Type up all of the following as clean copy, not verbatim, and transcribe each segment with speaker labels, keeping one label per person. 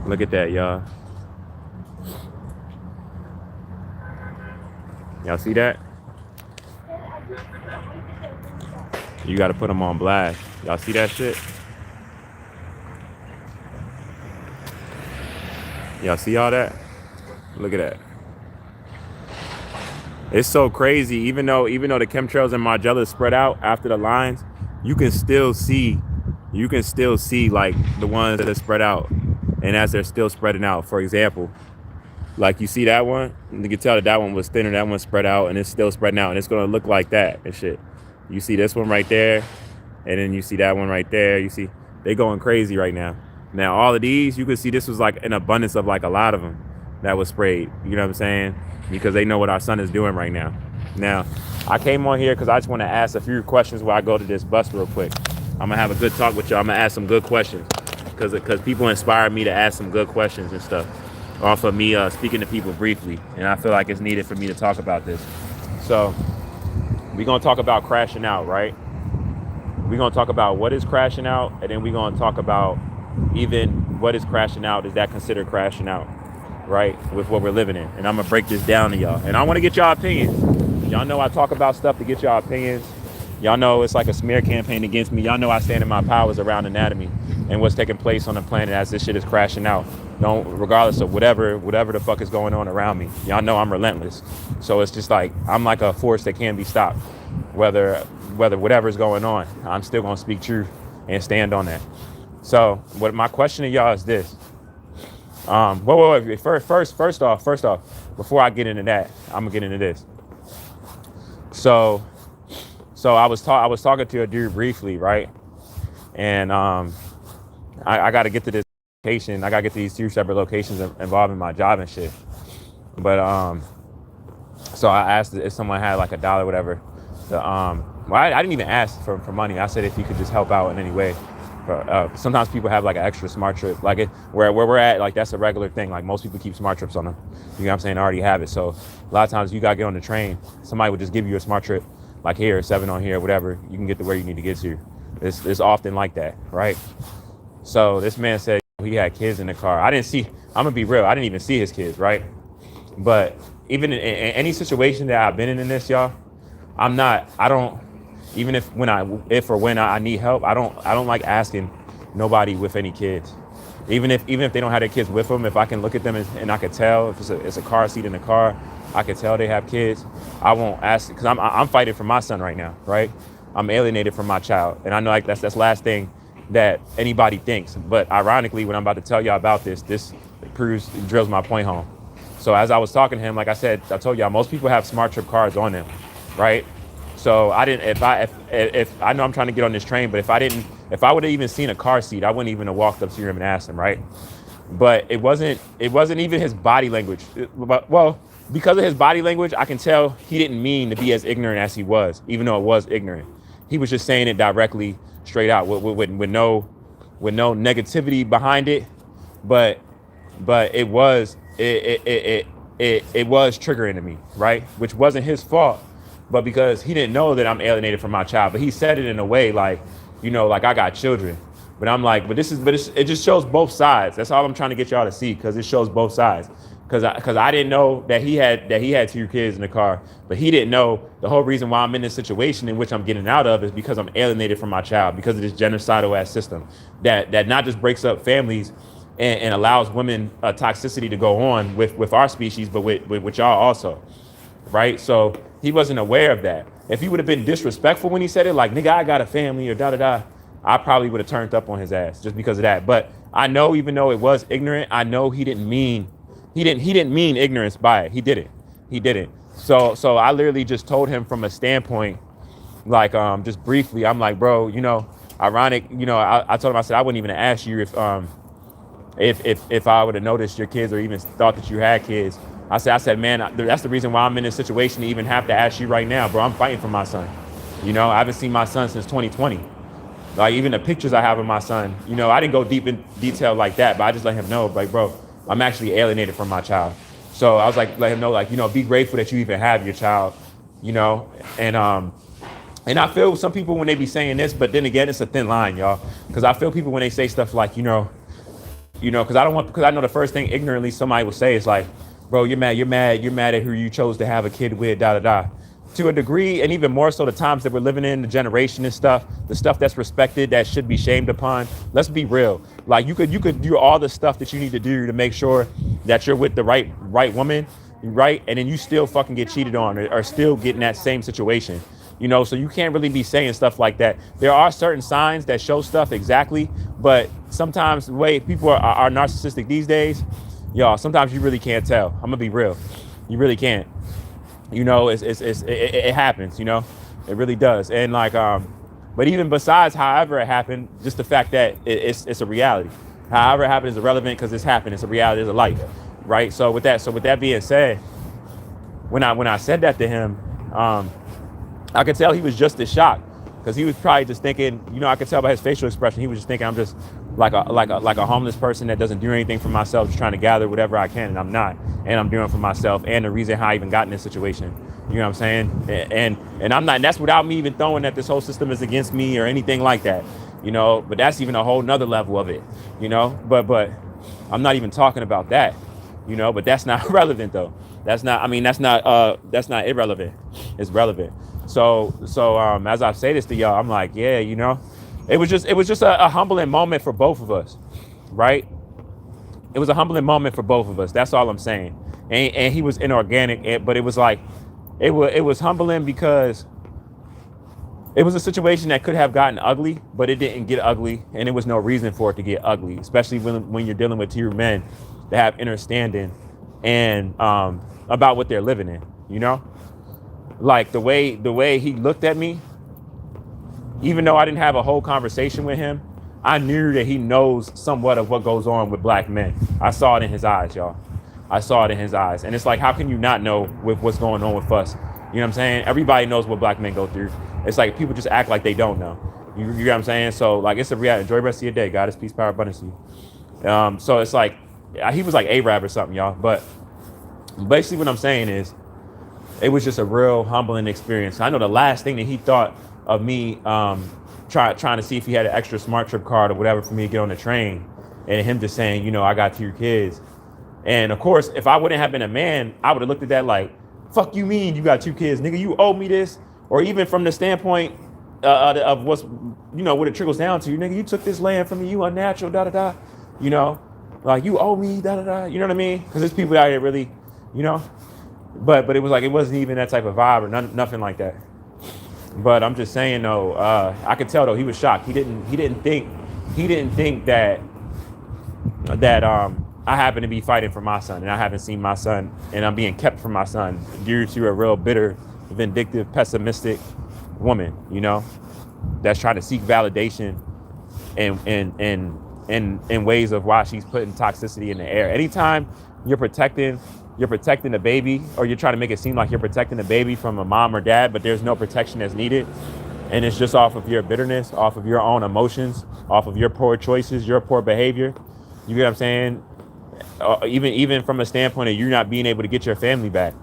Speaker 1: Look at that, y'all. Y'all see that? You got to put them on blast. Y'all see that shit? Y'all see all that? Look at that. It's so crazy. Even though the chemtrails and Margiela spread out after the lines, you can still see, like the ones that are spread out, and as they're still spreading out. For example, like you see that one, you can tell that that one was thinner. That one spread out, and it's still spreading out, and it's gonna look like that and shit. You see this one right there, and then you see that one right there. You see they going crazy right now. Now all of these, you can see this was like an abundance of like a lot of them that was sprayed. You know what I'm saying? Because they know what our sun is doing right now. Now, I came on here because I just want to ask a few questions while I go to this bus real quick. I'm gonna have a good talk with y'all. I'm gonna ask some good questions because people inspired me to ask some good questions and stuff off of me speaking to people briefly, and I feel like it's needed for me to talk about this. So we're gonna talk about crashing out, right? We're gonna talk about what is crashing out, and then we're gonna talk about even what is crashing out. Is that considered crashing out, right? With what we're living in. And I'm gonna break this down to y'all. And I want to get y'all opinions. Y'all know I talk about stuff to get y'all opinions. Y'all know it's like a smear campaign against me. Y'all know I stand in my powers around anatomy and what's taking place on the planet as this shit is crashing out. Don't, regardless of whatever the fuck is going on around me. Y'all know I'm relentless. So it's just like I'm like a force that can't be stopped. Whether whatever's going on, I'm still gonna speak truth and stand on that. So what my question to y'all is this. Wait. First off, before I get into that, I'm gonna get into this. So I was talking to a dude briefly, right? And I got to get to this location. I got to get to these two separate locations involving my job and shit. But so I asked if someone had like $1 or whatever. I didn't even ask for money. I said if you could just help out in any way. Sometimes people have like an extra smart trip, like where we're at, like that's a regular thing. Like most people keep smart trips on them. You know what I'm saying? I already have it. So a lot of times you gotta get on the train. Somebody would just give you a smart trip, like here, 7 on here, whatever. You can get to where you need to get to. It's often like that, right? So this man said he had kids in the car. I'm gonna be real. I didn't even see his kids, right? But even in any situation that I've been in this, y'all, I don't. Even if when I need help, I don't like asking nobody with any kids. Even if they don't have their kids with them, if I can look at them and I can tell if it's a car seat in the car, I can tell they have kids. I won't ask because I'm fighting for my son right now, right? I'm alienated from my child, and I know like that's the last thing that anybody thinks. But ironically, when I'm about to tell y'all about this drills my point home. So as I was talking to him, like I said, I told y'all most people have smart trip cards on them, right? So I didn't. If I know I'm trying to get on this train, but if I would have even seen a car seat, I wouldn't even have walked up to him and asked him, right? But it wasn't even his body language. Because of his body language, I can tell he didn't mean to be as ignorant as he was, even though it was ignorant. He was just saying it directly, straight out, with no negativity behind it. But it was triggering to me, right? Which wasn't his fault. But because he didn't know that I'm alienated from my child, but he said it in a way like, like I got children. But I'm like, it just shows both sides. That's all I'm trying to get y'all to see, because it shows both sides. Because I didn't know that he had 2 kids in the car, but he didn't know the whole reason why I'm in this situation in which I'm getting out of is because I'm alienated from my child, because of this genocidal ass system that not just breaks up families and allows women toxicity to go on with our species, but with y'all also, right? So he wasn't aware of that. If he would have been disrespectful when he said it, like, nigga, I got a family or da-da-da, I probably would have turned up on his ass just because of that. But I know, even though it was ignorant, I know he didn't mean ignorance by it. He didn't. So I literally just told him from a standpoint, like, just briefly, I'm like, bro, ironic, I told him, I said, I wouldn't even ask you if I would have noticed your kids or even thought that you had kids. I said, man, that's the reason why I'm in this situation to even have to ask you right now, bro. I'm fighting for my son. I haven't seen my son since 2020. Like, even the pictures I have of my son, I didn't go deep in detail like that, but I just let him know, like, bro, I'm actually alienated from my child. So I was like, let him know, like, be grateful that you even have your child, and I feel some people when they be saying this, but then again, it's a thin line, y'all. Because I feel people when they say stuff like, You know, because I know the first thing ignorantly somebody will say is like, bro, you're mad at who you chose to have a kid with, da da da. To a degree, and even more so the times that we're living in, the generation and stuff, the stuff that's respected that should be shamed upon. Let's be real. Like you could do all the stuff that you need to do to make sure that you're with the right woman, right? And then you still fucking get cheated on or still get in that same situation. You know, so you can't really be saying stuff like that. There are certain signs that show stuff exactly, but sometimes the way people are narcissistic these days, y'all, sometimes you really can't tell. I'm gonna be real. You really can't. You know, it happens, you know, it really does. And like, but even besides however it happened, just the fact that it's a reality. However it happened is irrelevant because it's happened. It's a reality, it's a life, right? So with that being said, when I said that to him, I could tell he was just as shocked because he was probably just thinking, you know, I could tell by his facial expression, he was just thinking I'm just like a homeless person that doesn't do anything for myself, just trying to gather whatever I can, and I'm not, and I'm doing it for myself, and the reason how I even got in this situation, you know what I'm saying, and I'm not, and that's without me even throwing that this whole system is against me or anything like that, you know, but that's even a whole nother level of it, you know, but I'm not even talking about that, you know, but that's not relevant though. That's not irrelevant. It's relevant. So as I say this to y'all, I'm like, yeah, you know, it was just a humbling moment for both of us, right? It was a humbling moment for both of us. That's all I'm saying. And he was inorganic, but it was like, it was humbling because it was a situation that could have gotten ugly, but it didn't get ugly, and there was no reason for it to get ugly, especially when you're dealing with two men that have understanding and about what they're living in, you know? Like the way he looked at me, even though I didn't have a whole conversation with him, I knew that he knows somewhat of what goes on with black men. I saw it in his eyes, y'all. I saw it in his eyes. And it's like, how can you not know with what's going on with us? You know what I'm saying? Everybody knows what black men go through. It's like people just act like they don't know. You know what I'm saying? So like, it's a reality. Enjoy the rest of your day. God is peace, power, abundance to you. So it's like, he was like Arab or something, y'all. But basically what I'm saying is, it was just a real humbling experience. I know the last thing that he thought of me trying to see if he had an extra smart trip card or whatever for me to get on the train, and him just saying, you know, I got 2 kids. And of course, if I wouldn't have been a man, I would have looked at that like, fuck you mean you got 2 kids, nigga, you owe me this. Or even from the standpoint of what's, you know, what it trickles down to, nigga, you took this land from me, you unnatural, da da da, you know, like you owe me, da da da, you know what I mean? Because there's people out here really, you know. But it was like, it wasn't even that type of vibe or nothing like that. But I'm just saying though, I could tell though he was shocked. He didn't think that I happen to be fighting for my son, and I haven't seen my son, and I'm being kept from my son due to a real bitter, vindictive, pessimistic woman, you know, that's trying to seek validation in ways of why she's putting toxicity in the air. Anytime you're protecting the baby, or you're trying to make it seem like you're protecting the baby from a mom or dad, but there's no protection that's needed, and it's just off of your bitterness, off of your own emotions, off of your poor choices, your poor behavior. You get what I'm saying? Even from a standpoint of you not being able to get your family back.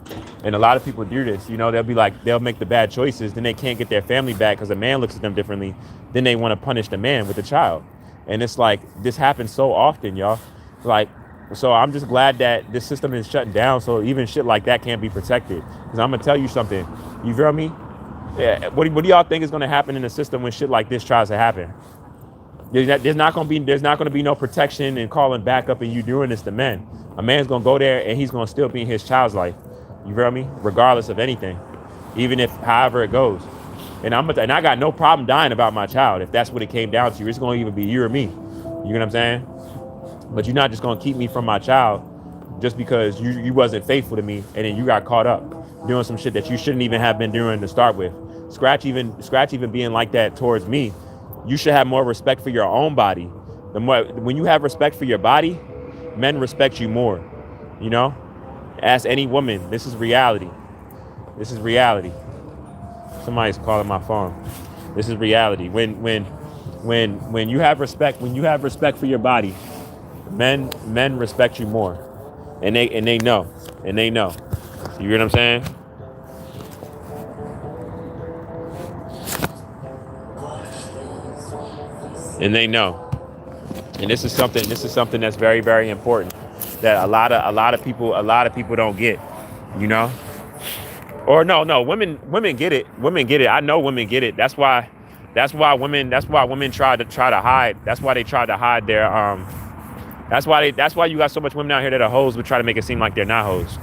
Speaker 1: And a lot of people do this, you know, they'll be like, they'll make the bad choices, then they can't get their family back because a man looks at them differently. Then they want to punish the man with the child. And it's like, this happens so often, y'all. Like, so I'm just glad that this system is shutting down, so even shit like that can't be protected. Because I'm gonna tell you something, you feel me? Yeah, what do y'all think is gonna happen in the system when shit like this tries to happen? There's not gonna be no protection and calling backup and you doing this to men. A man's gonna go there and he's gonna still be in his child's life. You feel me? Regardless of anything, even if however it goes. And I got no problem dying about my child if that's what it came down to. It's gonna either be you or me. You know what I'm saying? But you're not just gonna keep me from my child just because you wasn't faithful to me, and then you got caught up doing some shit that you shouldn't even have been doing to start with. Scratch even being like that towards me. You should have more respect for your own body. When you have respect for your body, men respect you more. You know? Ask any woman. This is reality. This is reality. Somebody's calling my phone. This is reality. When you have respect for your body, men respect you more, and they know. You know what I'm saying? And they know. And this is something that's very, very important that a lot of people don't get, you know? Or no, women get it. Women get it. I know women get it. That's why women try to hide. That's why they try to hide their that's why you got so much women out here that are hoes but try to make it seem like they're not hoes.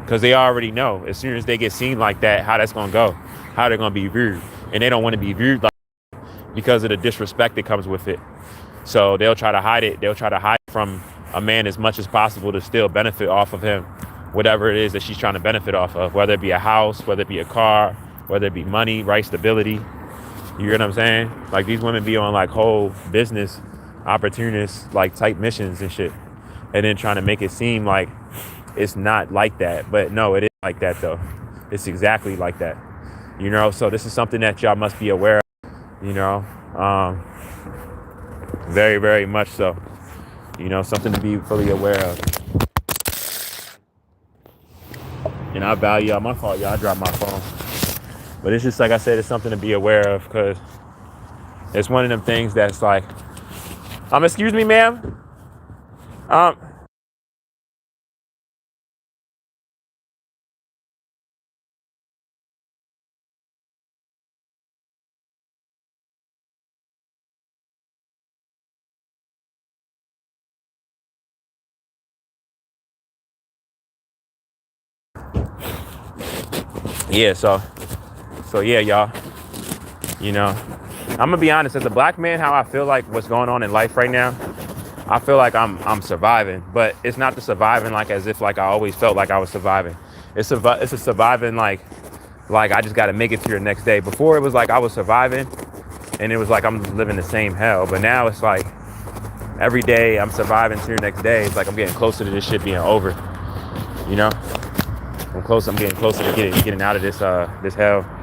Speaker 1: Because they already know as soon as they get seen like that, how that's gonna go, how they're gonna be viewed. And they don't want to be viewed like because of the disrespect that comes with it. So they'll try to hide it. They'll try to hide from a man as much as possible to still benefit off of him, whatever it is that she's trying to benefit off of, whether it be a house, whether it be a car, whether it be money, right, stability. You get what I'm saying? Like these women be on like whole business opportunists, like type missions and shit. And then trying to make it seem like it's not like that. But no, it is like that though. It's exactly like that. You know, so this is something that y'all must be aware of, you know. Very, very much so. You know, something to be fully aware of. And I value y'all. My fault, y'all. I dropped my phone. But it's just like I said, it's something to be aware of because it's one of them things that's like, excuse me, ma'am. Yeah, so yeah, y'all. You know, I'm gonna be honest. As a black man, how I feel like what's going on in life right now, I feel like I'm surviving, but it's not the surviving like as if like I always felt like I was surviving. It's a surviving like I just got to make it to the next day. Before it was like I was surviving, and it was like I'm living the same hell. But now it's like every day I'm surviving to the next day. It's like I'm getting closer to this shit being over. You know, I'm getting closer to getting out of this hell.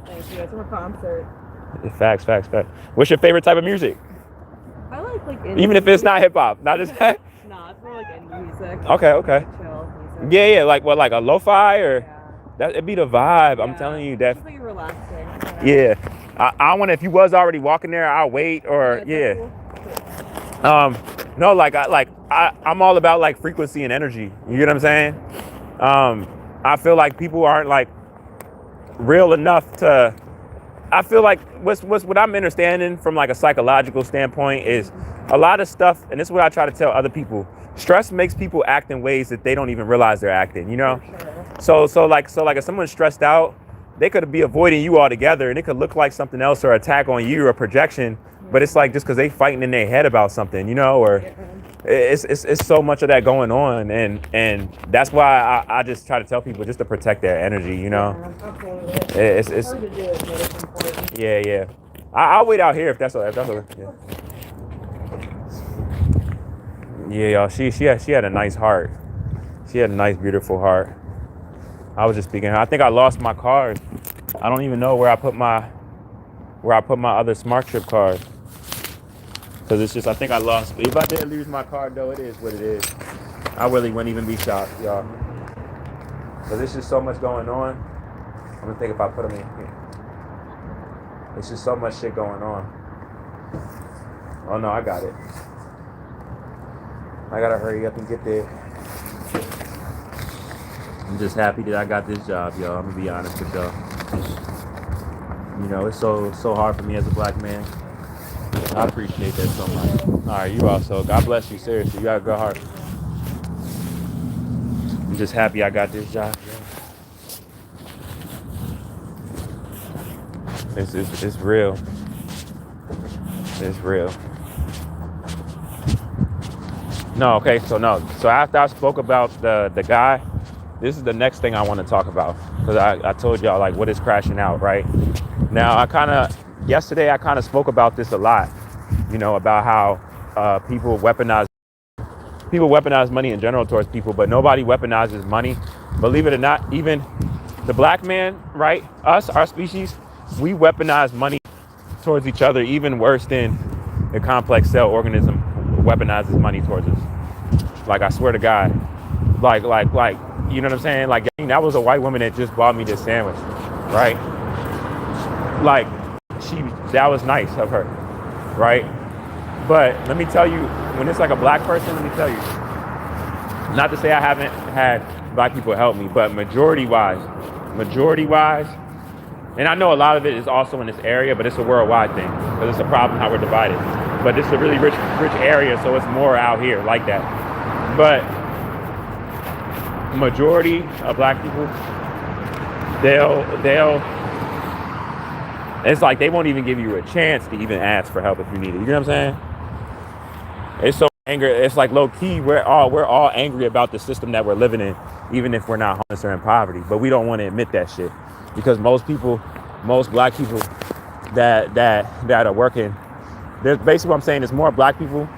Speaker 2: Thank you. It's from a concert.
Speaker 1: Facts. What's your favorite type of music?
Speaker 2: I like indie
Speaker 1: Even if it's not hip hop, not just.
Speaker 2: Nah, it's more like indie music.
Speaker 1: Okay.
Speaker 2: Like chill music.
Speaker 1: Yeah. Like what? Like a lo-fi or
Speaker 2: Yeah.
Speaker 1: that? It'd be the vibe.
Speaker 2: Yeah.
Speaker 1: I'm telling you that.
Speaker 2: It's like relaxing.
Speaker 1: Yeah. I want to. If you was already walking there, I'll wait or yeah.
Speaker 2: Cool.
Speaker 1: No, I'm all about like frequency and energy. You get what I'm saying? I feel like people aren't like real enough to. I feel like what I'm understanding from like a psychological standpoint is a lot of stuff, and this is what I try to tell other people. Stress makes people act in ways that they don't even realize they're acting. You know,
Speaker 2: Sure.
Speaker 1: so like if someone's stressed out, they could be avoiding you altogether, and it could look like something else or attack on you or projection. But it's like just because they fighting in their head about something, you know, or it's so much of that going on, and that's why I just try to tell people just to protect their energy, you know.
Speaker 2: Yeah, absolutely. It's hard to do it, but it's important.
Speaker 1: Yeah. I'll wait out here if that's okay. Yeah, y'all. She had a nice heart. She had a nice, beautiful heart. I was just speaking. I think I lost my card. I don't even know where I put my other Smart Trip card. Cause it's just I think I lost. If I did lose my card though, it is what it is. I really wouldn't even be shocked, y'all. Cause there's just so much going on. I'm gonna think if I put them in here. It's just so much shit going on. Oh no, I got it. I gotta hurry up and get there. I'm just happy that I got this job, y'all. I'm gonna be honest with y'all. You know, it's so hard for me as a black man. I appreciate that so much. All right, you also. God bless you. Seriously, you got a good heart. I'm just happy I got this job. It's real. It's real. No, okay, so no. So after I spoke about the guy, this is the next thing I want to talk about. Because I told y'all, like, what is crashing out, right? Now, yesterday I kind of spoke about this a lot, you know, about how people weaponize money in general towards people, but nobody weaponizes money. Believe it or not, even the black man, right? Us, our species, we weaponize money towards each other even worse than the complex cell organism weaponizes money towards us. Like, I swear to God, like, you know what I'm saying? Like, that was a white woman that just bought me this sandwich, right? Like, that was nice of her, right? But let me tell you, when it's like a black person, let me tell you, not to say I haven't had black people help me, but majority wise, and I know a lot of it is also in this area, but it's a worldwide thing because it's a problem how we're divided. But it's a really rich area, so it's more out here like that. But majority of black people, it's like they won't even give you a chance to even ask for help if you need it. You know what I'm saying? It's so angry. It's like low key, we're all angry about the system that we're living in, even if we're not homeless or in poverty. But we don't want to admit that shit because most black people that are working, there's basically what I'm saying is more black people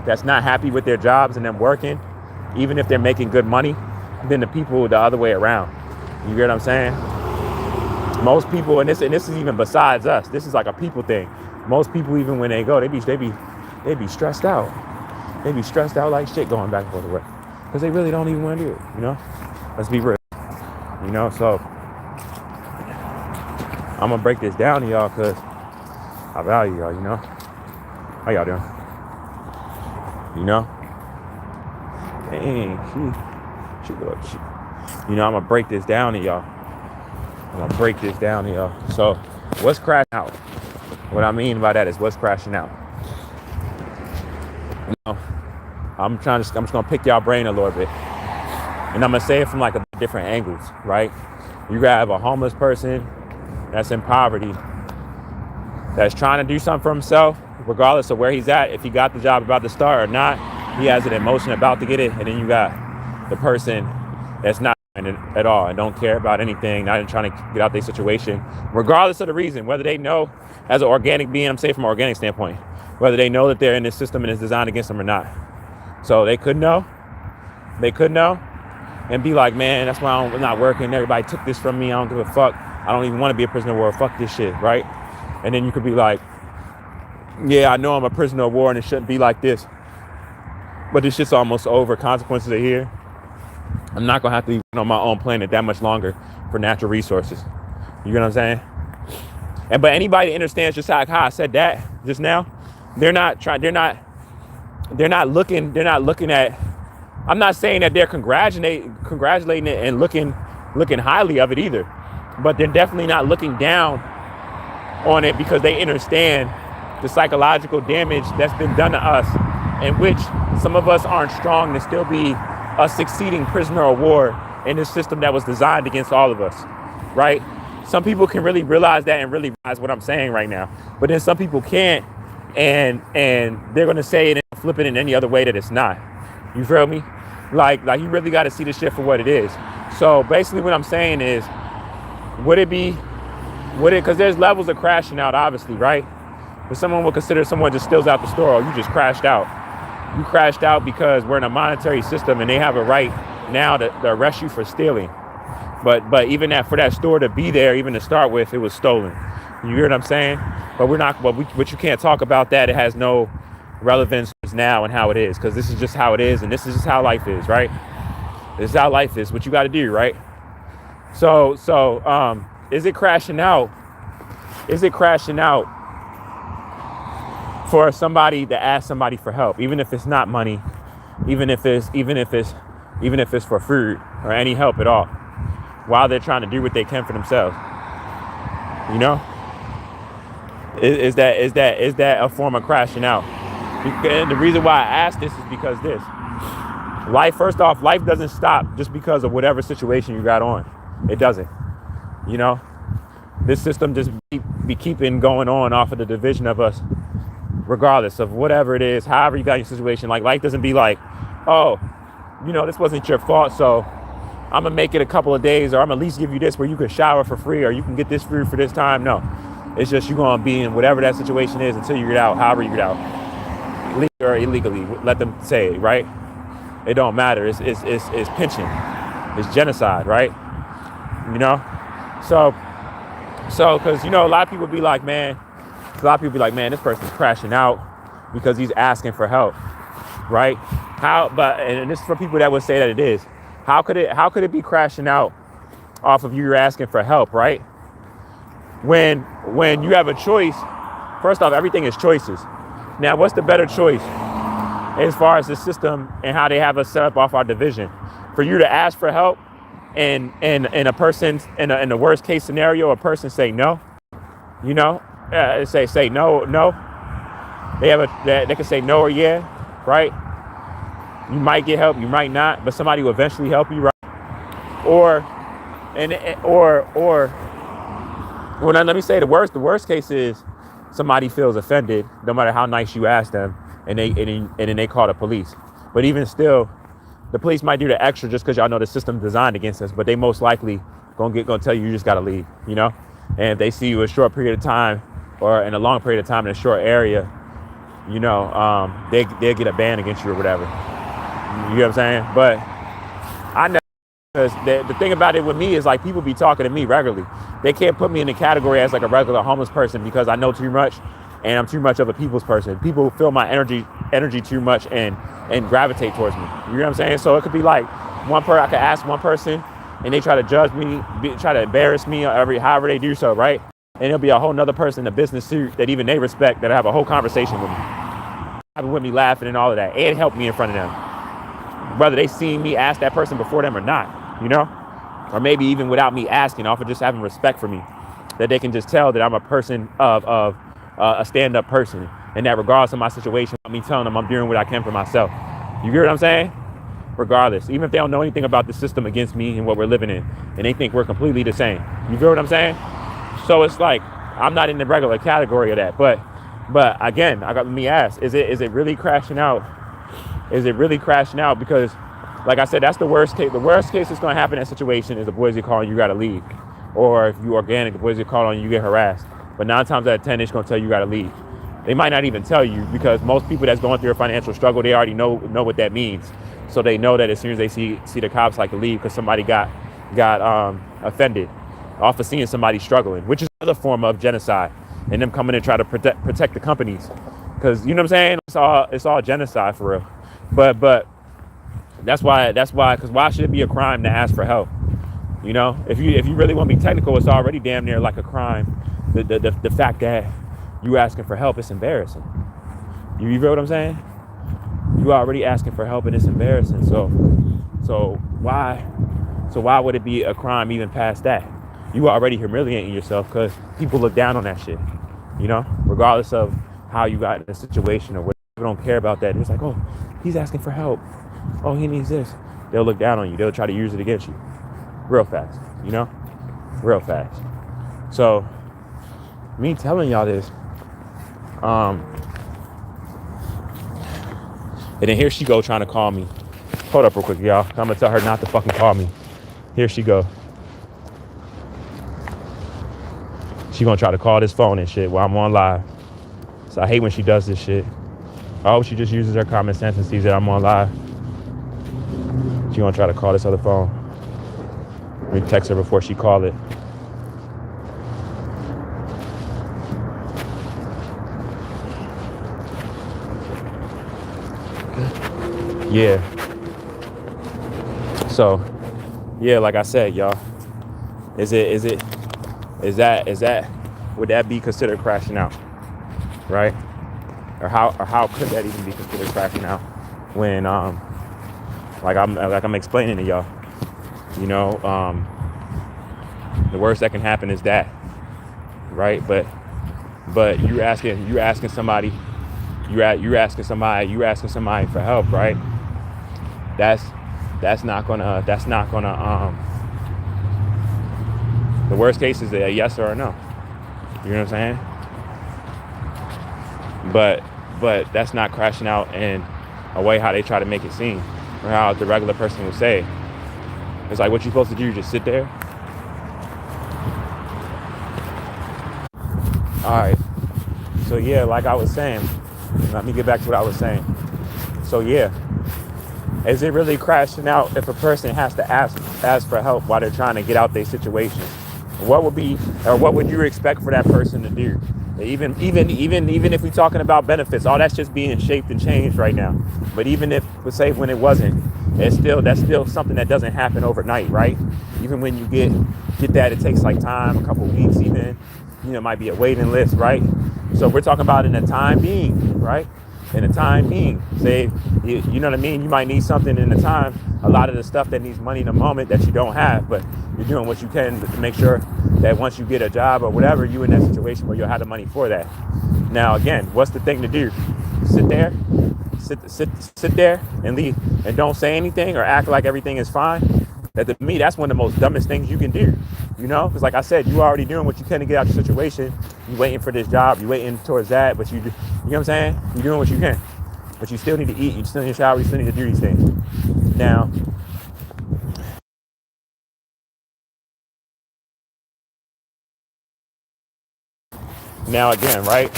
Speaker 1: that's not happy with their jobs and them working, even if they're making good money, than the people the other way around. You get what I'm saying? Most people, and this is even besides us. This is like a people thing. Most people, even when they go, they be stressed out. They be stressed out like shit going back and forth to work because they really don't even want to do it. You know, let's be real. You know, so I'm gonna break this down to y'all because I value y'all. You know, how y'all doing? You know, dang, she look, you know, I'm gonna break this down to y'all. So, what's crashing out? What I mean by that is what's crashing out. You know, I'm just gonna pick y'all brain a little bit, and I'm gonna say it from like a different angles, right? You grab a homeless person that's in poverty, that's trying to do something for himself, regardless of where he's at, if he got the job about to start or not, he has an emotion about to get it, and then you got the person that's not in it at all and don't care about anything, not even trying to get out their situation, regardless of the reason, whether they know as an organic being, I'm saying from an organic standpoint, whether they know that they're in this system and it's designed against them or not. So they could know and be like, man, that's why I'm not working. Everybody took this from me. I don't give a fuck. I don't even want to be a prisoner of war. Fuck this shit, right? And then you could be like, yeah, I know I'm a prisoner of war and it shouldn't be like this, but this shit's almost over. Consequences are here. I'm not gonna have to be on my own planet that much longer for natural resources. You know what I'm saying? But anybody that understands just how I said that just now, they're not looking at, I'm not saying that they're congratulating it and looking highly of it either, but they're definitely not looking down on it because they understand the psychological damage that's been done to us, in which some of us aren't strong to still be a succeeding prisoner of war in this system that was designed against all of us, right? Some people can really realize that and really realize what I'm saying right now, but then some people can't, and they're gonna say it and flip it in any other way that it's not. You feel me? Like you really got to see the shit for what it is. So basically, what I'm saying is, because there's levels of crashing out, obviously, right? But someone would consider someone just steals out the store, or you just crashed out. You crashed out because we're in a monetary system and they have a right now to arrest you for stealing. But even for that store to be there, even to start with, it was stolen. You hear what I'm saying? But you can't talk about that. It has no relevance now and how it is, because this is just how it is, and this is just how life is, right? This is how life is. What you got to do, right? So is it crashing out Is it crashing out for somebody to ask somebody for help, even if it's not money, even if it's for food or any help at all, while they're trying to do what they can for themselves? You know, is that a form of crashing out? And the reason why I ask this is because life, first off, life doesn't stop just because of whatever situation you got on. It doesn't. You know, this system just be keeping going on off of the division of us, regardless of whatever it is, however you got your situation. Like, life doesn't be like, oh, you know, this wasn't your fault, so I'm gonna make it a couple of days, or I'm gonna at least give you this where you can shower for free, or you can get this food for this time. No, it's just you're gonna be in whatever that situation is until you get out, however you get out, legally or illegally. Let them say it, right? It don't matter. It's pinching, it's genocide, right? You know, so because, you know, a lot of people be like, man, this person's crashing out because he's asking for help, right? And this is for people that would say that it is. How could it be crashing out off of you asking for help, right? When you have a choice, first off, everything is choices. Now, what's the better choice as far as the system and how they have us set up off our division? For you to ask for help and a person in the worst case scenario, a person say no, you know, say no. They can say no or yeah, right? You might get help, you might not, but somebody will eventually help you, right? Or well, now let me say the worst case is somebody feels offended, no matter how nice you ask them, and then they call the police. But even still, the police might do the extra just because y'all know the system designed against us, but they most likely gonna tell you just gotta leave, you know? And if they see you a short period of time or in a long period of time in a short area, you know, they'll get a ban against you or whatever. You know what I'm saying? But I know, because the thing about it with me is, like, people be talking to me regularly. They can't put me in the category as like a regular homeless person because I know too much and I'm too much of a people's person. People feel my energy too much and gravitate towards me. You know what I'm saying? So it could be like I could ask one person and they try to judge me, try to embarrass me however they do so, right? And there'll be a whole nother person in a business suit that even they respect that I have a whole conversation with me. Having with me laughing and all of that, and help me in front of them. Whether they seen me ask that person before them or not, you know? Or maybe even without me asking, off of just having respect for me. That they can just tell that I'm a person of a stand-up person. And that regardless of my situation, me telling them I'm doing what I can for myself. You get what I'm saying? Regardless. Even if they don't know anything about the system against me and what we're living in. And they think we're completely the same. You get what I'm saying? So it's like, I'm not in the regular category of that. But again, let me ask, is it really crashing out? Is it really crashing out? Because, like I said, that's the worst case. The worst case that's going to happen in that situation is the boys get called and you got to leave. Or if you organic, the boys get called on you, you get harassed. But 9 times out of 10, it's going to tell you got to leave. They might not even tell you, because most people that's going through a financial struggle, they already know what that means. So they know that as soon as they see the cops, like, to leave because somebody got offended off of seeing somebody struggling, which is another form of genocide, and them coming and try to protect the companies, because, you know what I'm saying, it's all genocide for real. But that's why because why should it be a crime to ask for help? You know, if you really want to be technical, it's already damn near like a crime. The fact that you asking for help, it's embarrassing. You feel what I'm saying? You already asking for help and it's embarrassing. So why would it be a crime even past that? You already humiliating yourself because people look down on that shit. You know, regardless of how you got in a situation or what, people don't care about that. It's like, oh, he's asking for help. Oh, he needs this. They'll look down on you. They'll try to use it against you real fast, you know, real fast. So me telling y'all this, and then here she go trying to call me. Hold up real quick, y'all. I'm gonna tell her not to fucking call me. Here she go. She gonna try to call this phone and shit while I'm on live. So I hate when she does this shit. I hope she just uses her common sense and sees that I'm on live. She gonna try to call this other phone. Let me text her before she call it. Yeah. So, yeah, like I said, y'all, is that would that be considered crashing out, right? Or how could that even be considered crashing out when like I'm explaining to y'all, you know, the worst that can happen is that, right? But you're asking somebody for help, right? That's not gonna the worst case is a yes or a no. You know what I'm saying? But that's not crashing out in a way how they try to make it seem, or how the regular person would say. It's like, what you supposed to do? Just sit there? All right. So yeah, like I was saying, let me get back to what I was saying. So yeah, is it really crashing out if a person has to ask for help while they're trying to get out their situation? What would you expect for that person to do? Even if we're talking about benefits, all that's just being shaped and changed right now. But even if, let's say, when it wasn't, that's still something that doesn't happen overnight, right? Even when you get that, it takes like time, a couple of weeks, even, it might be a waiting list, right? So we're talking about in the time being, right? In the time being, say, you know what I mean? You might need something in the time, a lot of the stuff that needs money in the moment that you don't have, but you're doing what you can to make sure that once you get a job or whatever, you in that situation where you'll have the money for that. Now, again, what's the thing to do? Sit there and leave and don't say anything or act like everything is fine. That to me, that's one of the most dumbest things you can do. Because like I said, you already doing what you can to get out your situation. You waiting for this job, you waiting towards that, but you know what I'm saying? You're doing what you can, but you still need to eat, you still need to shower, you still need to do these things. Now again, right?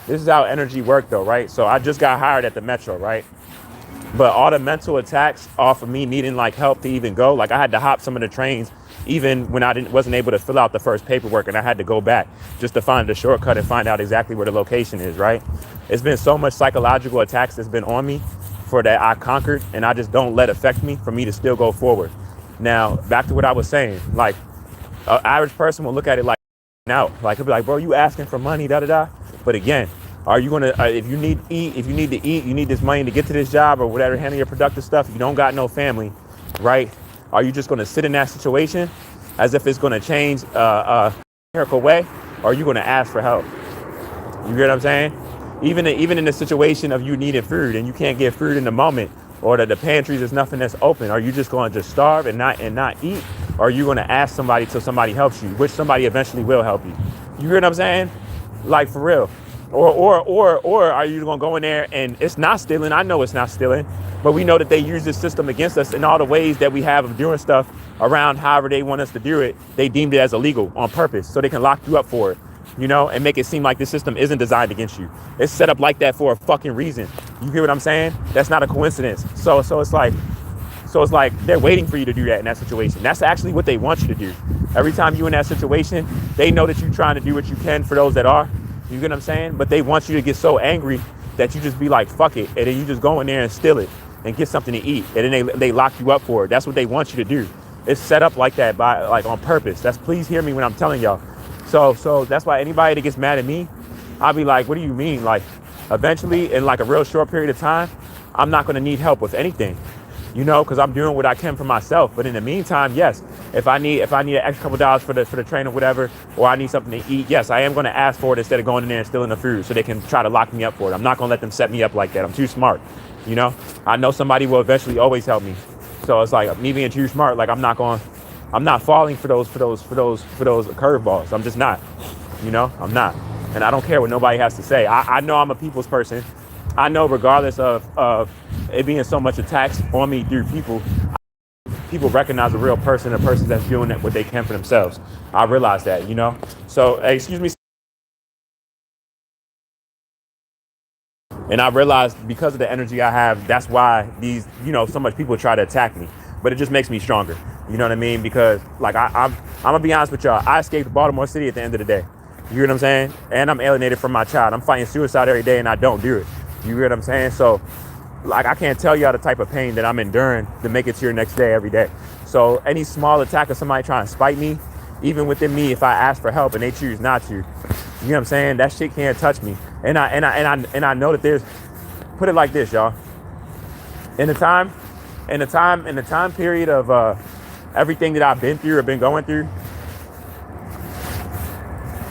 Speaker 1: This is how energy work though, right? So I just got hired at the Metro, right? But all the mental attacks off of me needing like help to even go, like I had to hop some of the trains even when I wasn't able to fill out the first paperwork, and I had to go back just to find the shortcut and find out exactly where the location is, right? It's been so much psychological attacks that's been on me for that I conquered, and I just don't let affect me for me to still go forward. Now, back to what I was saying, like an average person will look at it like out, like he'll be like, bro, you asking for money, da da da. But again, are you gonna if you need to eat, you need this money to get to this job or whatever, handle your productive stuff, you don't got no family, right? Are you just gonna sit in that situation as if it's gonna change a miracle way, or are you gonna ask for help? You get what I'm saying? Even in the situation of you needing food and you can't get food in the moment, or that the pantries is nothing that's open, are you just going to just starve and not eat? Or are you going to ask somebody till somebody helps you, which somebody eventually will help you? You hear what I'm saying? Like for real. Or are you going to go in there and it's not stealing? I know it's not stealing, but we know that they use this system against us in all the ways that we have of doing stuff around however they want us to do it. They deemed it as illegal on purpose so they can lock you up for it. And make it seem like this system isn't designed against you. It's set up like that for a fucking reason. You hear what I'm saying? That's not a coincidence. So it's like they're waiting for you to do that in that situation. That's actually what they want you to do. Every time you're in that situation, they know that you're trying to do what you can for those that are. You get what I'm saying? But they want you to get so angry that you just be like, fuck it. And then you just go in there and steal it and get something to eat. And then they lock you up for it. That's what they want you to do. It's set up like that on purpose. Please hear me when I'm telling y'all. So that's why anybody that gets mad at me, I'll be like, what do you mean? Like, eventually, in like a real short period of time, I'm not going to need help with anything, because I'm doing what I can for myself. But in the meantime, yes, if I need an extra couple dollars for the train or whatever, or I need something to eat, yes, I am going to ask for it instead of going in there and stealing the food so they can try to lock me up for it. I'm not going to let them set me up like that. I'm too smart. I know somebody will eventually always help me. So it's like me being too smart. Like I'm not falling for those curveballs. I'm just not, I'm not. And I don't care what nobody has to say. I know I'm a people's person. I know regardless of it being so much attacks on me through people recognize a real person, a person that's doing what they can for themselves. I realize that, So, excuse me. And I realized because of the energy I have, that's why these, so much people try to attack me. But it just makes me stronger. You know what I mean? Because like I'm gonna be honest with y'all, I escaped Baltimore City at the end of the day. You hear what I'm saying? And I'm alienated from my child. I'm fighting suicide every day and I don't do it. You hear what I'm saying? So like I can't tell y'all the type of pain that I'm enduring to make it to your next day every day. So any small attack of somebody trying to spite me, even within me, if I ask for help and they choose not to, You know what I'm saying? That shit can't touch me. And I know that there's, put it like this, y'all. In the time period of everything that I've been through or been going through,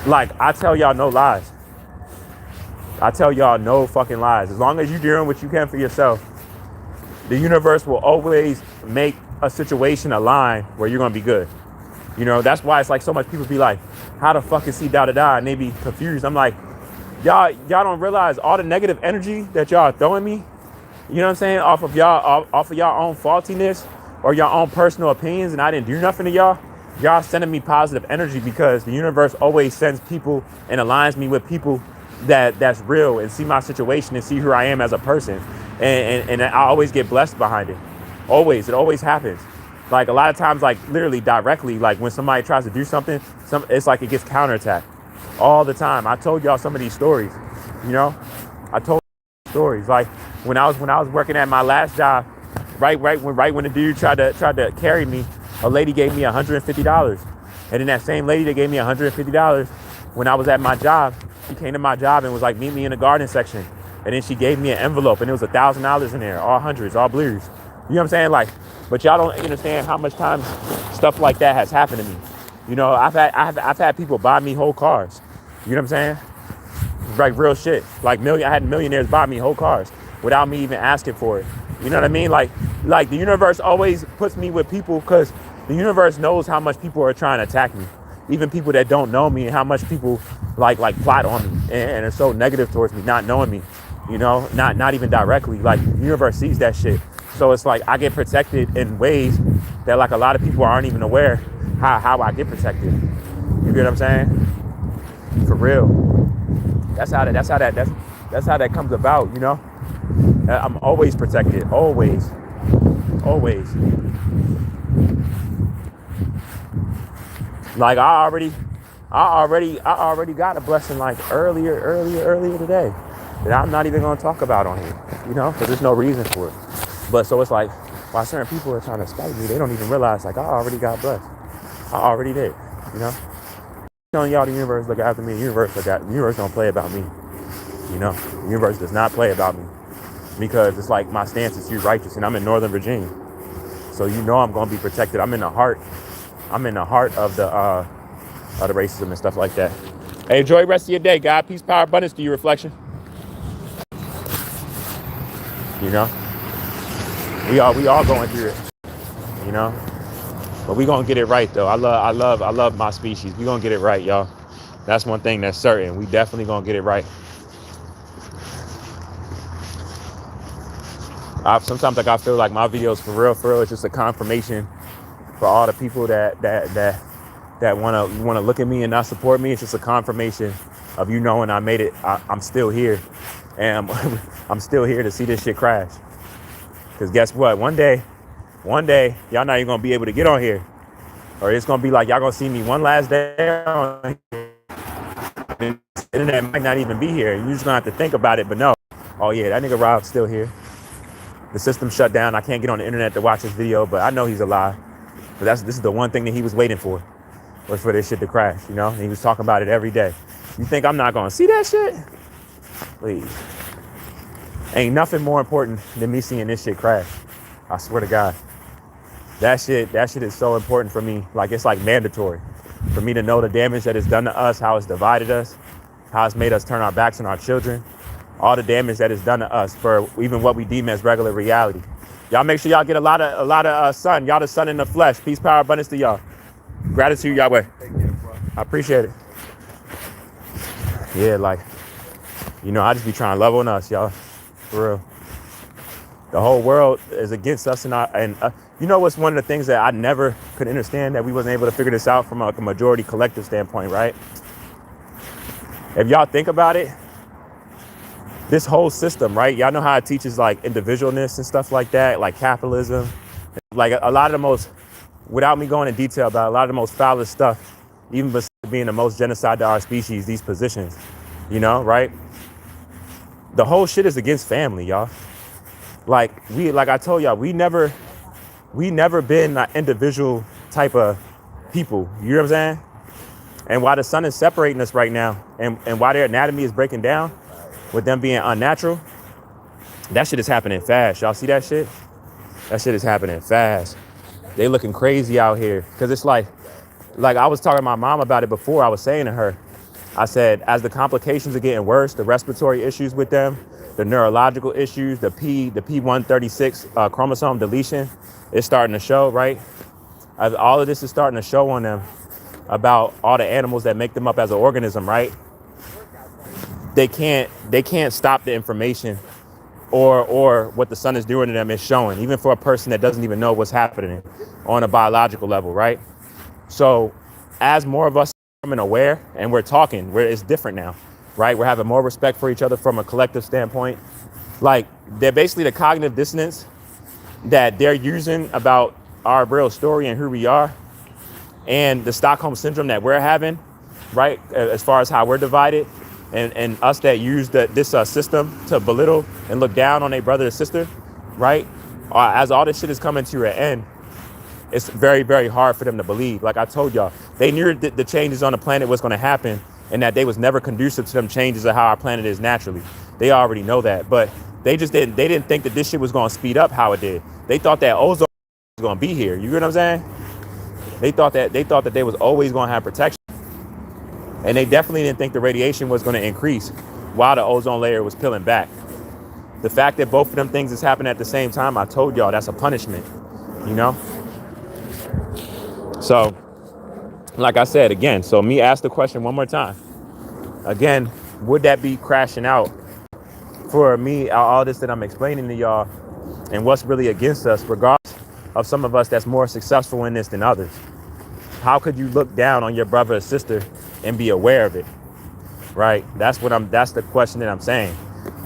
Speaker 1: like, I tell y'all no lies. I tell y'all no fucking lies. As long as you're doing what you can for yourself, the universe will always make a situation align where you're gonna be good. You know, that's why it's like so much people be like, how the fuck is he da-da-da? And they be confused. I'm like, y'all don't realize all the negative energy that y'all are throwing me, you know what I'm saying, off of y'all own faultiness or your own personal opinions, and I didn't do nothing to y'all. Y'all sending me positive energy because the universe always sends people and aligns me with people that's real and see my situation and see who I am as a person. And I always get blessed behind it. Always. It always happens. Like a lot of times, like literally directly, like when somebody tries to do something, it's like it gets counterattacked all the time. I told y'all some of these stories, you know. I told stories like when I was working at my last job, right when the dude tried to carry me, a lady gave me $150, and then that same lady that gave me $150 when I was at my job, she came to my job and was like, meet me in the garden section, and then she gave me an envelope and it was $1,000 in there, all hundreds, all blues. You know what I'm saying? Like, but y'all don't understand how much times stuff like that has happened to me. You know, I've had people buy me whole cars. You know what I'm saying? Like real shit. Like I had millionaires buy me whole cars without me even asking for it. You know what I mean? Like the universe always puts me with people because the universe knows how much people are trying to attack me. Even people that don't know me, and how much people like plot on me and are so negative towards me, not knowing me. You know, not even directly. Like the universe sees that shit. So it's like I get protected in ways that like a lot of people aren't even aware how I get protected. You get what I'm saying? For real. That's how that comes about, you know? I'm always protected. Always. Like I already got a blessing like earlier today that I'm not even gonna talk about on here, you know, because there's no reason for it. But so it's like, while certain people are trying to spite me, they don't even realize, like, I already got blessed. I already did, you know? I'm telling y'all the universe look after me, the universe don't play about me, you know? The universe does not play about me because it's like my stance is too righteous, and I'm in Northern Virginia. So you know I'm gonna be protected. I'm in the heart of the racism and stuff like that. Hey, enjoy the rest of your day, God. Peace, power, abundance to you, Reflection. You know? We all going through it, you know, but we gonna get it right though. I love my species. We gonna get it right, y'all. That's one thing that's certain. We definitely gonna get it right. Sometimes like I feel like my videos for real, it's just a confirmation for all the people that wanna look at me and not support me. It's just a confirmation of you knowing I made it. I'm still here, and I'm still here to see this shit crash. Because guess what? One day, y'all not even going to be able to get on here. Or it's going to be like, y'all going to see me one last day on here. The internet might not even be here. You're just going to have to think about it. But no. Oh, yeah, that nigga Rob's still here. The system shut down. I can't get on the internet to watch this video, but I know he's alive. But this is the one thing that he was waiting for, was for this shit to crash, you know? And he was talking about it every day. You think I'm not going to see that shit? Please. Ain't nothing more important than me seeing this shit crash. I swear to God. That shit is so important for me. Like, it's like mandatory for me to know the damage that it's done to us, how it's divided us, how it's made us turn our backs on our children, all the damage that it's done to us for even what we deem as regular reality. Y'all make sure y'all get a lot of sun. Y'all the sun in the flesh. Peace, power, abundance to y'all. Gratitude, Yahweh. I appreciate it. Yeah, like, you know, I just be trying to love on us, y'all. For real. The whole world is against us, and you know what's one of the things that I never could understand, that we wasn't able to figure this out from a majority collective standpoint, right? If y'all think about it, this whole system, right? Y'all know how it teaches like individualness and stuff like that, like capitalism. Like a lot of the most, without me going in detail about a lot of the most foulest stuff, even besides being the most genocide to our species, these positions, you know, right? The whole shit is against family, y'all. Like I told y'all, we never been an individual type of people. You know what I'm saying? And why the sun is separating us right now, and why their anatomy is breaking down with them being unnatural, that shit is happening fast. Y'all see that shit? That shit is happening fast. They looking crazy out here. Because it's like I was talking to my mom about it before. I was saying to her, I said, as the complications are getting worse, the respiratory issues with them, the neurological issues, the P136 chromosome deletion is starting to show, right? As all of this is starting to show on them about all the animals that make them up as an organism, right? They can't stop the information or what the sun is doing to them is showing, even for a person that doesn't even know what's happening on a biological level, right? So as more of us are becoming aware and we're talking, it's different now, right? We're having more respect for each other from a collective standpoint. Like, they're basically the cognitive dissonance that they're using about our real story and who we are, and the Stockholm syndrome that we're having, right? As far as how we're divided, and us that use this system to belittle and look down on a brother or sister, right? As all this shit is coming to an end, it's very, very hard for them to believe. Like I told y'all, they knew the changes on the planet was going to happen, and that they was never conducive to them changes of how our planet is naturally. They already know that, but they didn't think that this shit was going to speed up how it did. They thought that ozone was going to be here. You get what I'm saying? They thought that they was always going to have protection, and they definitely didn't think the radiation was going to increase while the ozone layer was peeling back. The fact that both of them things is happening at the same time, I told y'all, that's a punishment, you know? So, like I said, again, so me ask the question one more time. Again, would that be crashing out for me, all this that I'm explaining to y'all, and what's really against us, regardless of some of us that's more successful in this than others? How could you look down on your brother or sister and be aware of it, right? That's the question that I'm saying.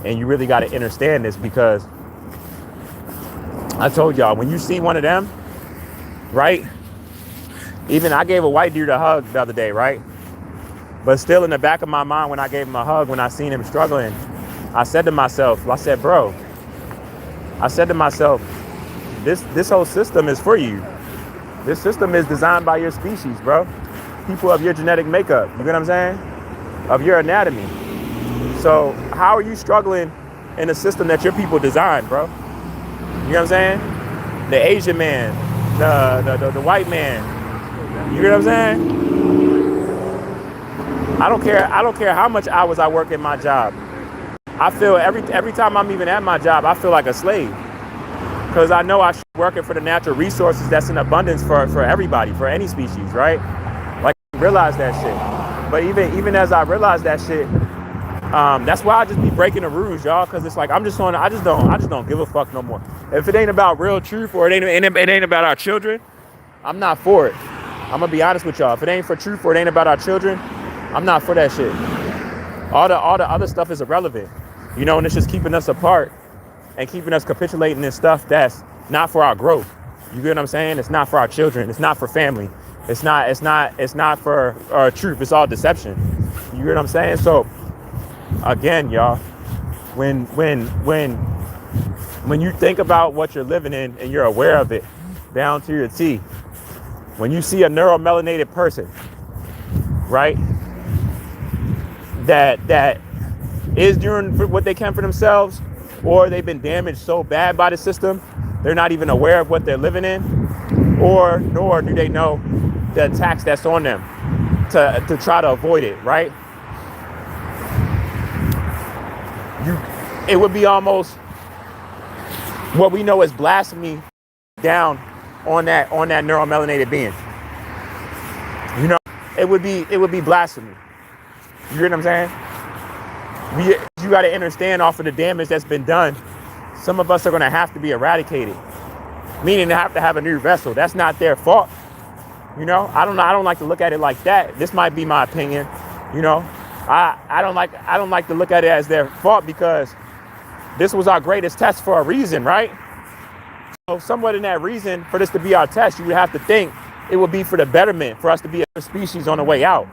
Speaker 1: And you really got to understand this, because I told y'all, when you see one of them, right? Even I gave a white dude a hug the other day, right? But still in the back of my mind, when I gave him a hug, when I seen him struggling, I said to myself, this whole system is for you. This system is designed by your species, bro. People of your genetic makeup, you get what I'm saying? Of your anatomy. So how are you struggling in a system that your people designed, bro? You know what I'm saying? The Asian man, the white man. You get what I'm saying? I don't care how much hours I work in my job. I feel every time I'm even at my job, I feel like a slave. Because I know I should be working for the natural resources that's in abundance for everybody, for any species, right? Like, I realize that shit. But even as I realize that shit, that's why I just be breaking the rules, y'all. Because it's like I just don't give a fuck no more. If it ain't about real truth, or it ain't about our children, I'm not for it. I'm gonna be honest with y'all. If it ain't for truth, or it ain't about our children, I'm not for that shit. All the other stuff is irrelevant, you know, and it's just keeping us apart and keeping us capitulating in stuff that's not for our growth. You get what I'm saying? It's not for our children. It's not for family. It's not for truth. It's all deception. You get what I'm saying? So again, y'all, when you think about what you're living in and you're aware of it down to your T, when you see a neuromelanated person, right, that is doing what they can for themselves, or they've been damaged so bad by the system, they're not even aware of what they're living in, or nor do they know the attacks that's on them to try to avoid it, right? It would be almost what we know as blasphemy down on that neuromelanated being. You know, it would be blasphemy. You hear what I'm saying? You got to understand, off of the damage that's been done, some of us are going to have to be eradicated, meaning they have to have a new vessel. That's not their fault. You know, I don't like to look at it like that. This might be my opinion. You know, I don't like to look at it as their fault, because this was our greatest test for a reason, right? So somewhat in that reason, for this to be our test, you would have to think it would be for the betterment, for us to be a species on the way out.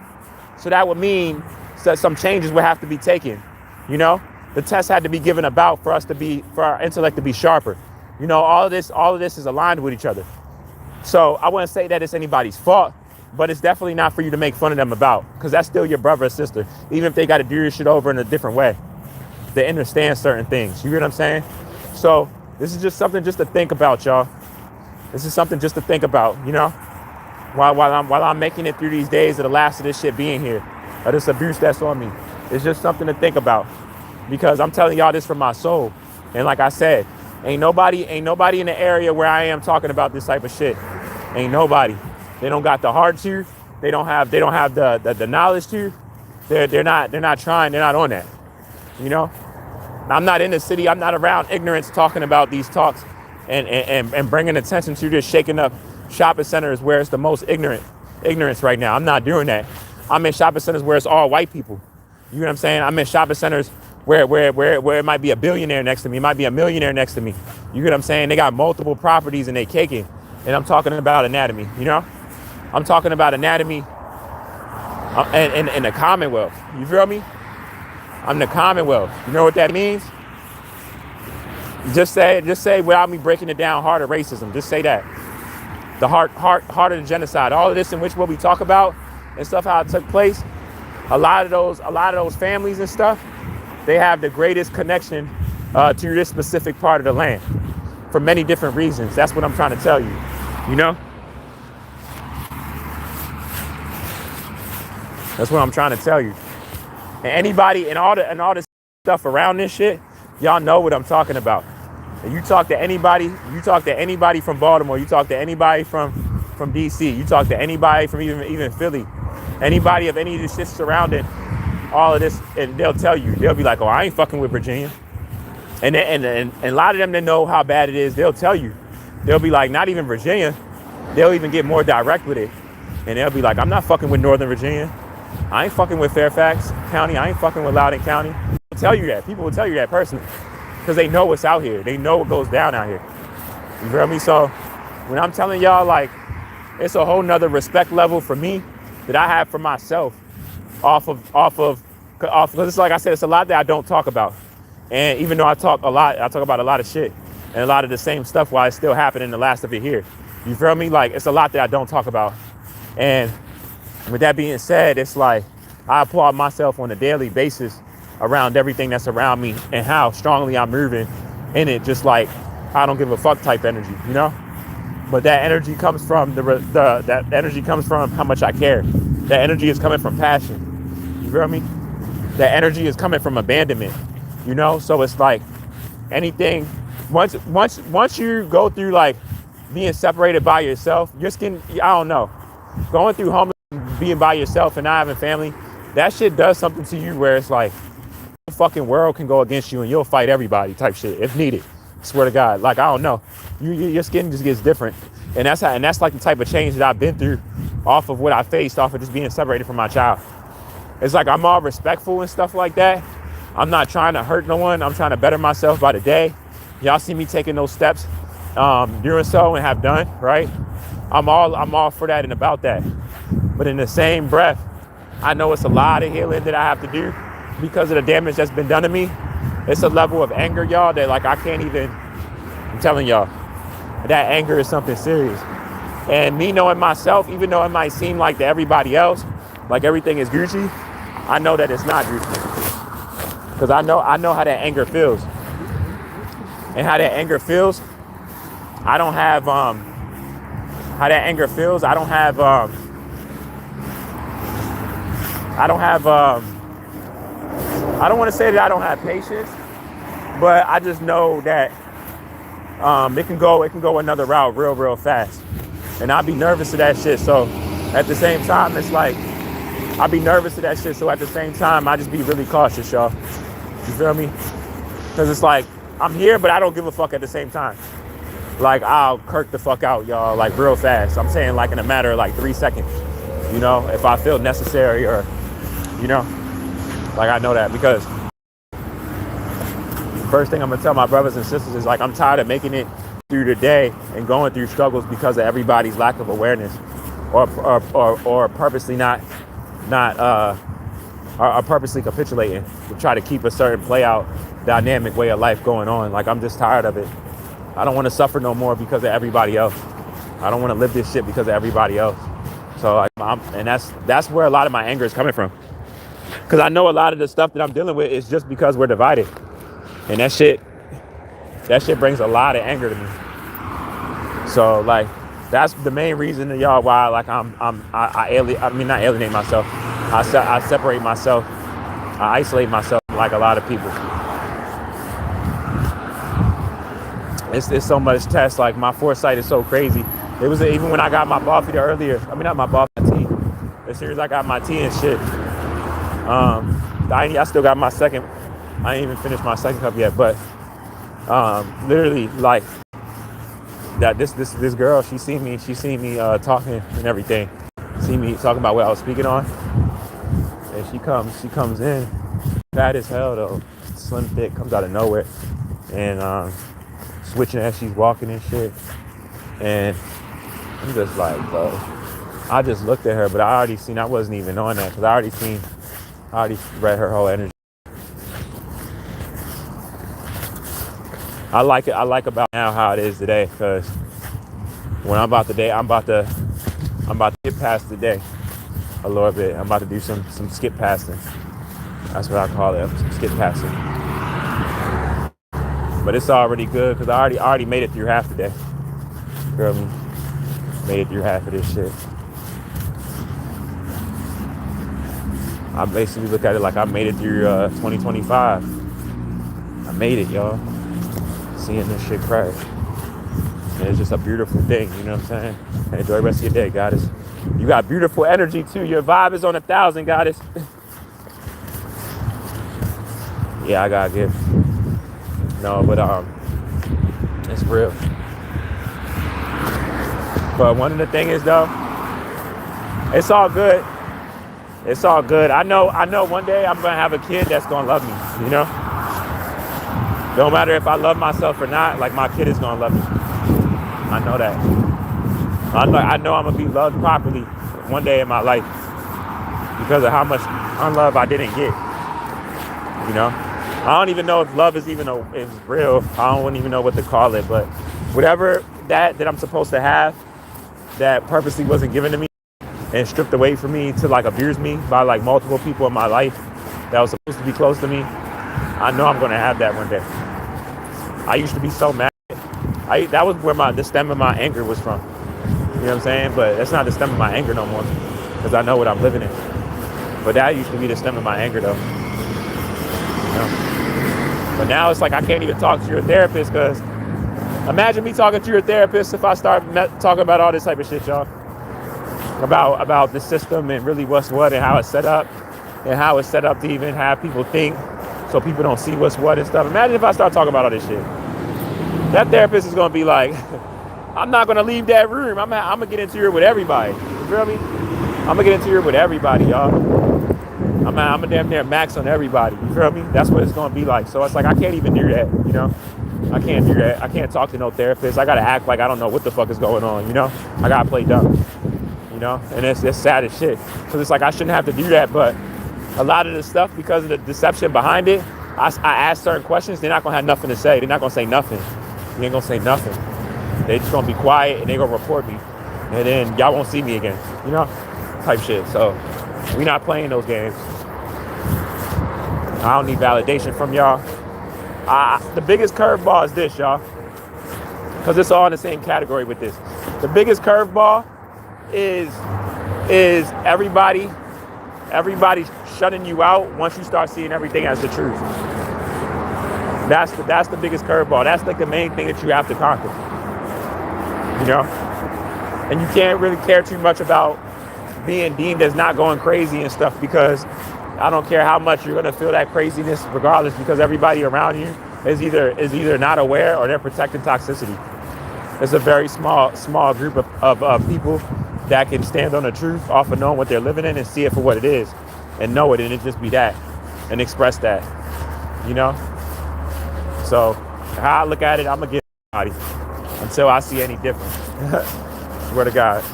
Speaker 1: So that would mean that some changes would have to be taken. You know, the test had to be given about for our intellect to be sharper. You know, all of this is aligned with each other. So I wouldn't say that it's anybody's fault, but it's definitely not for you to make fun of them about, because that's still your brother or sister, even if they got to do your shit over in a different way. They understand certain things. You get what I'm saying? So this is just something just to think about, y'all. This is something just to think about, you know, while I'm making it through these days of the last of this shit being here, of this abuse that's on me. It's just something to think about, because I'm telling y'all this from my soul. And like I said, ain't nobody in the area where I am talking about this type of shit. Ain't nobody. They don't got the heart to. They don't have the knowledge to. They're not trying. They're not on that. You know. I'm not in the city. I'm not around ignorance talking about these talks and bringing attention to just shaking up shopping centers where it's the most ignorance right now. I'm not doing that. I'm in shopping centers where it's all white people. You know what I'm saying? I'm in shopping centers where it might be a billionaire next to me, it might be a millionaire next to me. You get what I'm saying? They got multiple properties and they caking. And I'm talking about anatomy, you know? I'm talking about anatomy in the Commonwealth. You feel me? I'm the Commonwealth. You know what that means? Just say without me breaking it down, heart of racism. Just say that. The heart of the genocide. All of this in which what we talk about and stuff, how it took place. A lot of those families and stuff, they have the greatest connection to this specific part of the land for many different reasons. That's what I'm trying to tell you. You know? That's what I'm trying to tell you. And anybody and all this stuff around this shit, y'all know what I'm talking about. And you talk to anybody from Baltimore, you talk to anybody from DC, you talk to anybody from even Philly, anybody of any of this shit surrounding all of this, and they'll be like, oh, I ain't fucking with Virginia. And a lot of them that know how bad it is, they'll tell you. They'll be like, not even Virginia. They'll even get more direct with it. And they'll be like, I'm not fucking with Northern Virginia. I ain't fucking with Fairfax County. I ain't fucking with Loudoun County. They'll tell you that. People will tell you that personally, because they know what's out here. They know what goes down out here. You feel me? So when I'm telling y'all, like, it's a whole nother respect level for me that I have for myself off of, because it's like I said, it's a lot that I don't talk about. And even though I talk about a lot of shit and a lot of the same stuff while it's still happening, the last of it here. You feel me? Like, it's a lot that I don't talk about. And with that being said, it's like I applaud myself on a daily basis around everything that's around me and how strongly I'm moving in it, just like I don't give a fuck type energy, you know? But that energy comes from that energy comes from how much I care. That energy is coming from passion. You feel me? That energy is coming from abandonment, you know? So it's like anything, once you go through like being separated by yourself, your skin, I don't know, going through homeless, being by yourself and not having family, that shit does something to you where it's like the fucking world can go against you and you'll fight everybody type shit if needed. I swear to God. Like, I don't know, your skin just gets different. And that's like the type of change that I've been through off of what I faced off of just being separated from my child. It's like I'm all respectful and stuff like that. I'm not trying to hurt no one. I'm trying to better myself by the day. Y'all see me taking those steps, doing so and have done, right? I'm all for that and about that. But in the same breath, I know it's a lot of healing that I have to do because of the damage that's been done to me. It's a level of anger, y'all, that like I can't even, I'm telling y'all, that anger is something serious. And me knowing myself, even though it might seem like to everybody else, like everything is Gucci, I know that it's not Gucci. Because I know how that anger feels. And how that anger feels, I don't have, how that anger feels, I don't want to say that I don't have patience, but I just know that it can go another route real fast. And I'll be nervous of that shit. So at the same time, it's like, I'll be nervous of that shit. So at the same time, I just be really cautious, y'all. You feel me? Because it's like, I'm here, but I don't give a fuck at the same time. Like, I'll kirk the fuck out, y'all, like real fast. I'm saying like in a matter of like 3 seconds, you know, if I feel necessary or, you know, like I know that because the first thing I'm gonna tell my brothers and sisters is like, I'm tired of making it through the day and going through struggles because of everybody's lack of awareness or purposely purposely capitulating to try to keep a certain play out dynamic way of life going on. Like, I'm just tired of it. I don't want to suffer no more because of everybody else. I don't want to live this shit because of everybody else. So and that's where a lot of my anger is coming from. Because I know a lot of the stuff that I'm dealing with is just because we're divided, and that shit brings a lot of anger to me. So like that's the main reason to y'all why like I mean not alienate myself. I separate myself. I isolate myself like a lot of people. It's so much test. Like my foresight is so crazy. It was even when I got my ball feeder earlier. I mean not my ball, my tea. As soon as I got my tea and shit, I still got my second. I ain't even finished my second cup yet, but literally like that. This girl, she seen me talking and everything. See me talking about what I was speaking on, and she comes in, fat as hell though, slim thick, comes out of nowhere, and switching as she's walking and shit, and I'm just like, bro. I just looked at her, but I already seen I wasn't even on that because I already read her whole energy. I like about now how it is today because when I'm about to get past the day a little bit. I'm about to do some skip passing. That's what I call it, some skip passing. But it's already good because I already made it through half the day. You feel me? Made it through half of this shit. I basically look at it like I made it through 2025. I made it, y'all. Seeing this shit crash. And it's just a beautiful thing, you know what I'm saying? And enjoy the rest of your day, goddess. You got beautiful energy too. Your vibe is on 1,000, goddess. Yeah, I gotta give. No, but it's real. But one of the things is though, it's all good. It's all good. I know one day I'm gonna have a kid that's gonna love me, you know? Don't matter if I love myself or not, like my kid is gonna love me. I know that. I know I'm gonna be loved properly one day in my life because of how much unlove I didn't get. You know? I don't even know if love is real. I don't even know what to call it, but whatever that I'm supposed to have that purposely wasn't given to me and stripped away from me to like abuse me by like multiple people in my life that was supposed to be close to me, I know I'm gonna have that one day. I used to be so mad. That was where the stem of my anger was from. You know what I'm saying? But that's not the stem of my anger no more because I know what I'm living in. But that used to be the stem of my anger though. You know? But now it's like I can't even talk to your therapist because imagine me talking to your therapist if I start talking about all this type of shit, y'all. About the system and really what's what and how it's set up and how it's set up to even have people think so people don't see what's what and stuff. Imagine if I start talking about all this shit. That therapist is going to be like, I'm not going to leave that room. I'm going to get into here with everybody. You feel me? I'm going to get into here with everybody, y'all. I'm a damn near max on everybody. You feel me? That's what it's going to be like. So it's like I can't even do that, you know? I can't do that. I can't talk to no therapist. I got to act like I don't know what the fuck is going on, you know? I got to play dumb. You know, and it's sad as shit because it's like I shouldn't have to do that, but a lot of the stuff because of the deception behind it, I ask certain questions. They're not gonna have nothing to say. They're not gonna say nothing. You ain't gonna say nothing. They just gonna be quiet and they gonna report me, and then y'all won't see me again. You know, type shit. So we not playing those games. I don't need validation from y'all. The biggest curveball is this, y'all, because it's all in the same category with this. The biggest curveball is everybody shutting you out once you start seeing everything as the truth. That's the biggest curveball. That's like the main thing that you have to conquer. You know? And you can't really care too much about being deemed as not going crazy and stuff because I don't care how much you're gonna feel that craziness regardless because everybody around you is either not aware or they're protecting toxicity. It's a very small group of people that can stand on the truth off of knowing what they're living in and see it for what it is and know it and it just be that and express that, you know? So how I look at it, I'm gonna get somebody until I see any difference. Swear to God.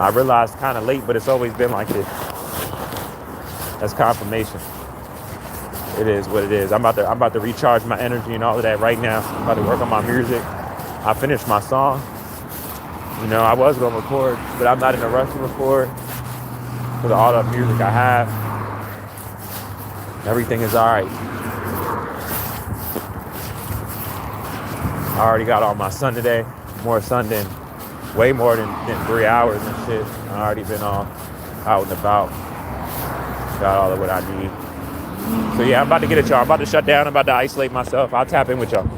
Speaker 1: I realized kind of late, but it's always been like this. That's confirmation. It is what it is. I'm about to recharge my energy and all of that right now. I'm about to work on my music. I finished my song. You know, I was gonna record, but I'm not in a rush to record because all the music I have, everything is all right. I already got all my sun today, more sun than, way more than 3 hours and shit. I already been all out and about, got all of what I need. So yeah, I'm about to get it, y'all. I'm about to shut down. I'm about to isolate myself. I'll tap in with y'all.